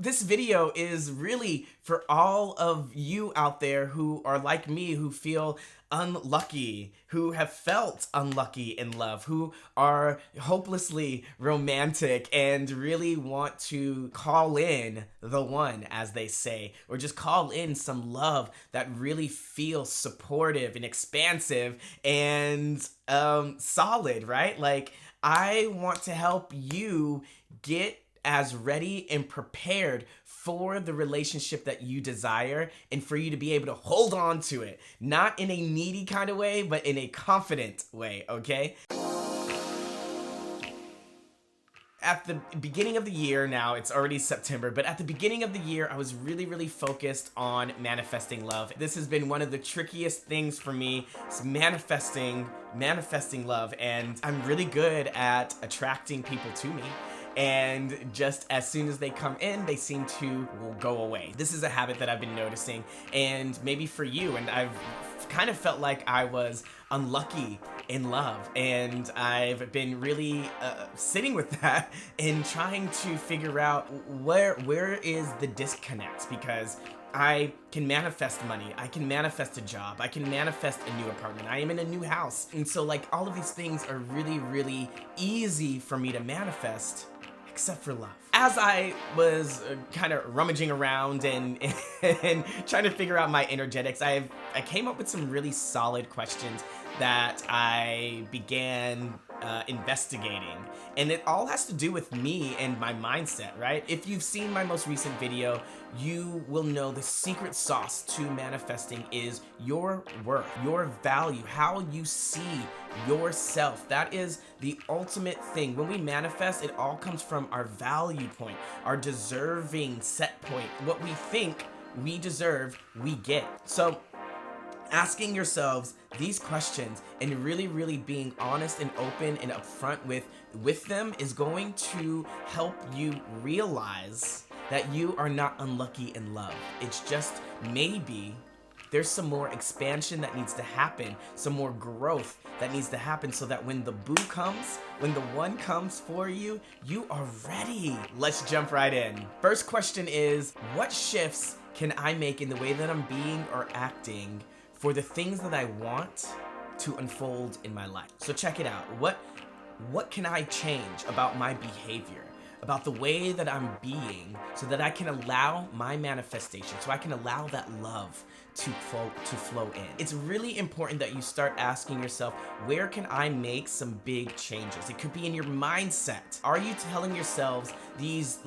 this video is really for all of you out there who are like me, who feel unlucky, who have felt unlucky in love, who are hopelessly romantic and really want to call in the one, as they say, or just call in some love that really feels supportive and expansive and solid, right? Like, I want to help you get as ready and prepared for the relationship that you desire, and for you to be able to hold on to it, not in a needy kind of way, but in a confident way, okay? At the beginning of the year, now it's already September, but at the beginning of the year, I was really focused on manifesting love. This has been one of the trickiest things for me. It's manifesting love, and I'm really good at attracting people to me. And just as soon as they come in, they seem to go away. This is a habit that I've been noticing, and maybe for you, and I've kind of felt like I was unlucky in love, and I've been really sitting with that and trying to figure out where is the disconnect, because I can manifest money, I can manifest a job, I can manifest a new apartment, I am in a new house, and so like all of these things are really easy for me to manifest, except for love. As I was kind of rummaging around and trying to figure out my energetics, I came up with some really solid questions that I began investigating. And it all has to do with me and my mindset, right? If you've seen my most recent video, you will know the secret sauce to manifesting is your worth, your value, how you see yourself. That is the ultimate thing. When we manifest, it all comes from our value point, our deserving set point. What we think we deserve, we get. So asking yourselves these questions and really being honest and open and upfront with them is going to help you realize that you are not unlucky in love. It's just maybe there's some more expansion that needs to happen, some more growth that needs to happen, so that when the boo comes, when the one comes for you, you are ready. Let's jump right in. First question is, what shifts can I make in the way that I'm being or acting for the things that I want to unfold in my life? So check it out. What can I change about my behavior, about the way that I'm being, so that I can allow my manifestation, so I can allow that love to flow in? It's really important that you start asking yourself, where can I make some big changes? It could be in your mindset. Are you telling yourselves these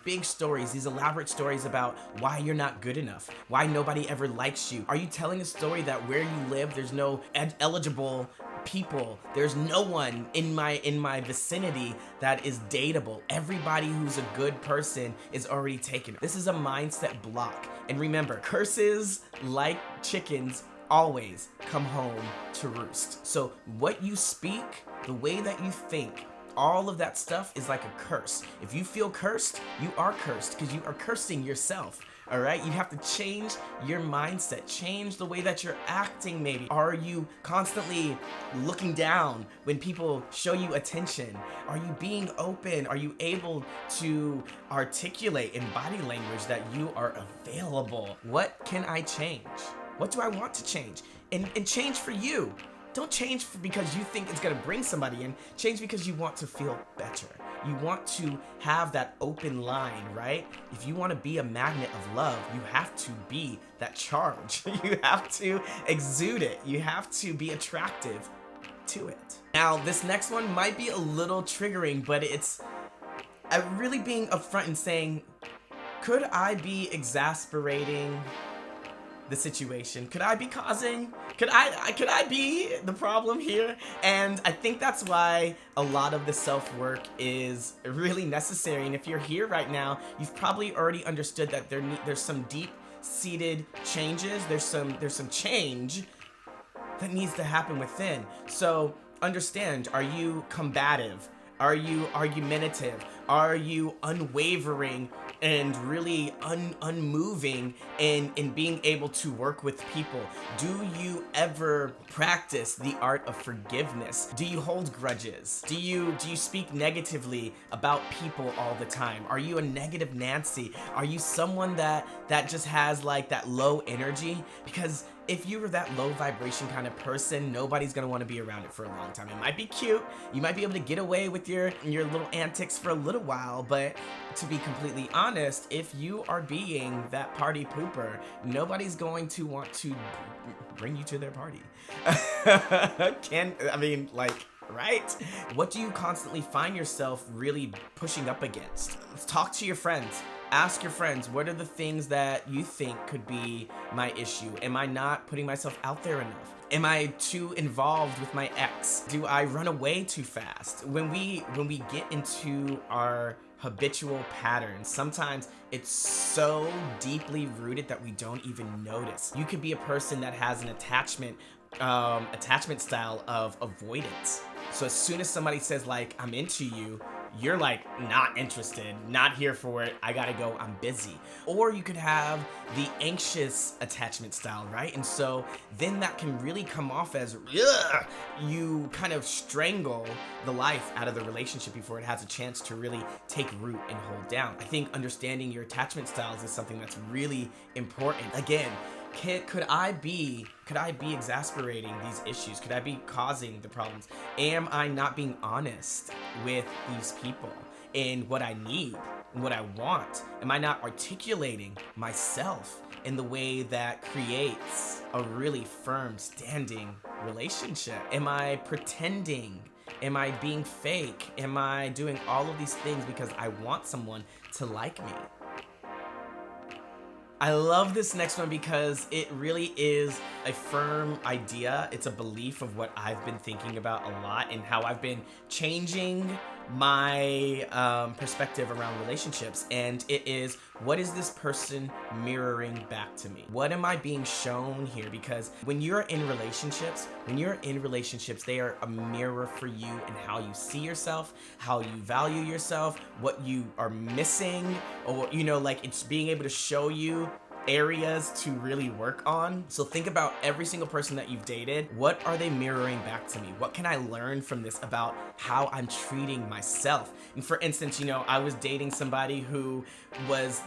big stories, these elaborate stories about why you're not good enough, why nobody ever likes you? Are you telling a story that where you live, there's no eligible people, there's no one in my vicinity that is dateable? Everybody who's a good person is already taken. This is a mindset block. And remember, curses, like chickens, always come home to roost. So what you speak, the way that you think, all of that stuff is like a curse. If you feel cursed, you are cursed, because you are cursing yourself. All right, you have to change your mindset, change the way that you're acting. Maybe are you constantly looking down when people show you attention? Are you being open? Are you able to articulate in body language that you are available? What can I change? What do I want to change? And change for you. Don't change because you think it's gonna bring somebody in. Change because you want to feel better. You want to have that open line, right? If you want to be a magnet of love, you have to be that charge. You have to exude it. You have to be attractive to it. Now, this next one might be a little triggering, but it's really being upfront and saying, could I be exasperating the situation? Could I be could I be the problem here? And I think that's why a lot of the self-work is really necessary. And if you're here right now, you've probably already understood that there's some deep-seated changes. There's some change that needs to happen within. So understand, are you combative? Are you argumentative? Are you unwavering and really unmoving in being able to work with people? Do you ever practice the art of forgiveness? Do you hold grudges? Do you speak negatively about people all the time? Are you a negative Nancy? Are you someone that just has like that low energy? Because if you were that low vibration kind of person, nobody's gonna want to be around it for a long time. It might be cute, you might be able to get away with your little antics for a little while, but to be completely honest, if you are being that party pooper, nobody's going to want to bring you to their party. Right? What do you constantly find yourself really pushing up against? Let's talk to your friends. Ask your friends, what are the things that you think could be my issue? Am I not putting myself out there enough? Am I too involved with my ex? Do I run away too fast? When we get into our habitual patterns, sometimes it's so deeply rooted that we don't even notice. You could be a person that has an attachment style of avoidance. So as soon as somebody says like, I'm into you, you're like not interested, not here for it, I gotta go, I'm busy. Or you could have the anxious attachment style, right? And so then that can really come off as you kind of strangle the life out of the relationship before it has a chance to really take root and hold down. I think understanding your attachment styles is something that's really important. Again, could I be exasperating these issues? Could I be causing the problems? Am I not being honest with these people in what I need and what I want? Am I not articulating myself in the way that creates a really firm standing relationship? Am I pretending? Am I being fake? Am I doing all of these things because I want someone to like me? I love this next one because it really is a firm idea. It's a belief of what I've been thinking about a lot and how I've been changing my perspective around relationships. And it is, what is this person mirroring back to me? What am I being shown here? Because when you're in relationships, they are a mirror for you and how you see yourself, how you value yourself, what you are missing, or, like it's being able to show you areas to really work on. So think about every single person that you've dated. What are they mirroring back to me? What can I learn from this about how I'm treating myself? And for instance, I was dating somebody who was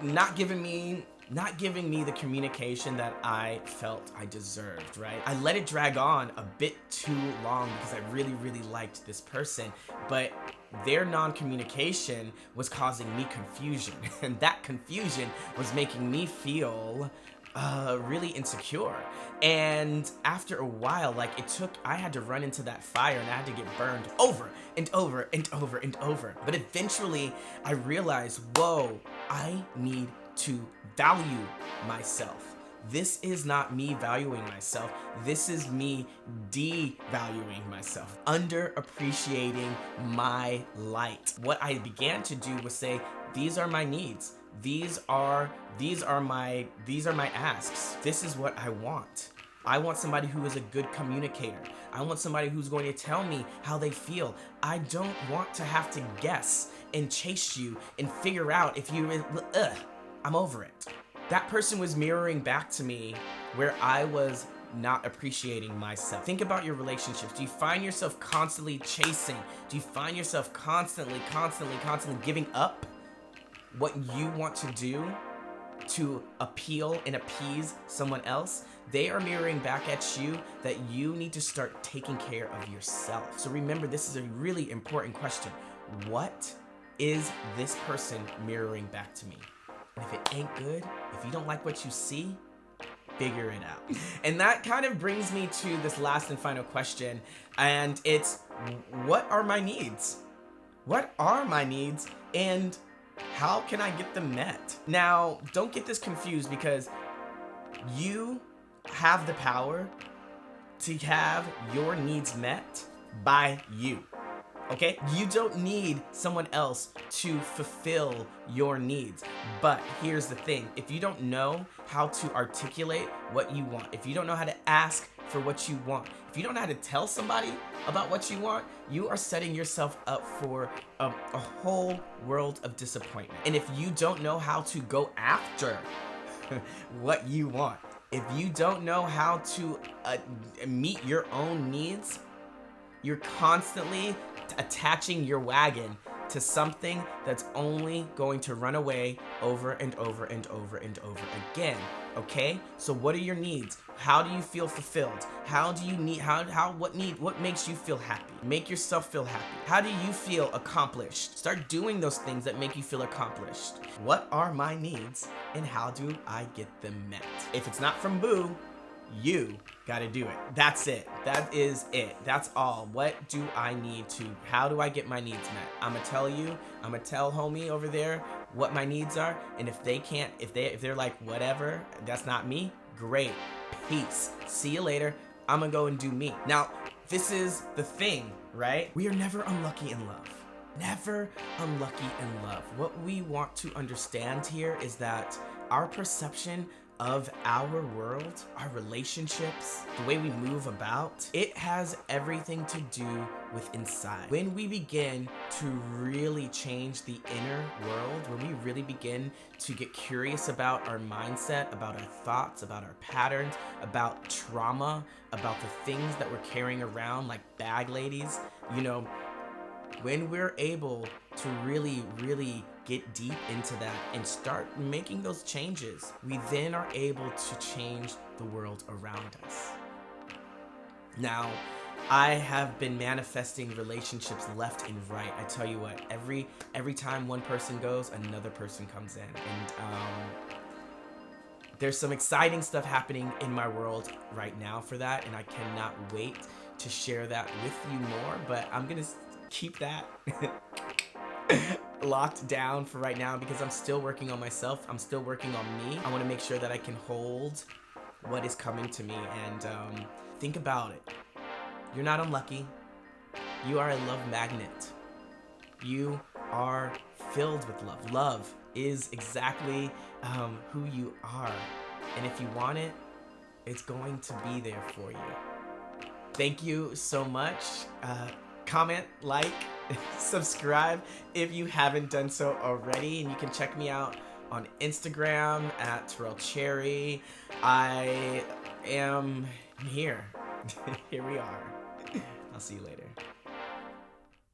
not giving me the communication that I felt I deserved, right? I let it drag on a bit too long because I really, really liked this person, but their non-communication was causing me confusion, and that confusion was making me feel really insecure. And after a while, I had to run into that fire and I had to get burned over and over and over and over. But eventually I realized, whoa, I need to value myself. This is not me valuing myself. This is me devaluing myself, underappreciating my light. What I began to do was say, these are my needs. These are my asks. This is what I want. I want somebody who is a good communicator. I want somebody who's going to tell me how they feel. I don't want to have to guess and chase you and figure out if you, I'm over it. That person was mirroring back to me where I was not appreciating myself. Think about your relationships. Do you find yourself constantly chasing? Do you find yourself constantly giving up what you want to do to appeal and appease someone else? They are mirroring back at you that you need to start taking care of yourself. So remember, this is a really important question. What is this person mirroring back to me? And if it ain't good, if you don't like what you see, figure it out. And that kind of brings me to this last and final question. And it's, what are my needs? What are my needs? And how can I get them met? Now, don't get this confused, because you have the power to have your needs met by you. Okay? You don't need someone else to fulfill your needs. But here's the thing. If you don't know how to articulate what you want, if you don't know how to ask for what you want. If you don't know how to tell somebody about what you want, you are setting yourself up for a whole world of disappointment. And if you don't know how to go after what you want, if you don't know how to meet your own needs, you're constantly attaching your wagon to something that's only going to run away over and over and over and over again. Okay? So what are your needs? How do you feel fulfilled? How do you need what makes you feel happy? Make yourself feel happy. How do you feel accomplished? Start doing those things that make you feel accomplished. What are my needs and how do I get them met? If it's not from Boo, you gotta do it. That's it. That is it. That's all. What do I need to? How do I get my needs met? I'm gonna tell you. I'm gonna tell homie over there what my needs are. And if they can't, if they're like whatever, that's not me. Great. Peace. See you later. I'm gonna go and do me. Now, this is the thing, right? We are never unlucky in love. Never unlucky in love. What we want to understand here is that our perception of our world, our relationships, the way we move about, it has everything to do with inside. When we begin to really change the inner world, when we really begin to get curious about our mindset, about our thoughts, about our patterns, about trauma, about the things that we're carrying around like bag ladies, you know, when we're able to really get deep into that and start making those changes, we then are able to change the world around us. Now, I have been manifesting relationships left and right. I tell you what, every time one person goes, another person comes in. And there's some exciting stuff happening in my world right now for that, and I cannot wait to share that with you more, but I'm gonna keep that locked down for right now because I'm still working on myself. I'm still working on me. I want to make sure that I can hold what is coming to me. And think about it. You're not unlucky. You are a love magnet. You are filled with love. Love is exactly who you are. And if you want it, it's going to be there for you. Thank you so much. Comment, like, subscribe if you haven't done so already, and you can check me out on Instagram at Terrell Cherry. I am here. Here we are. I'll see you later.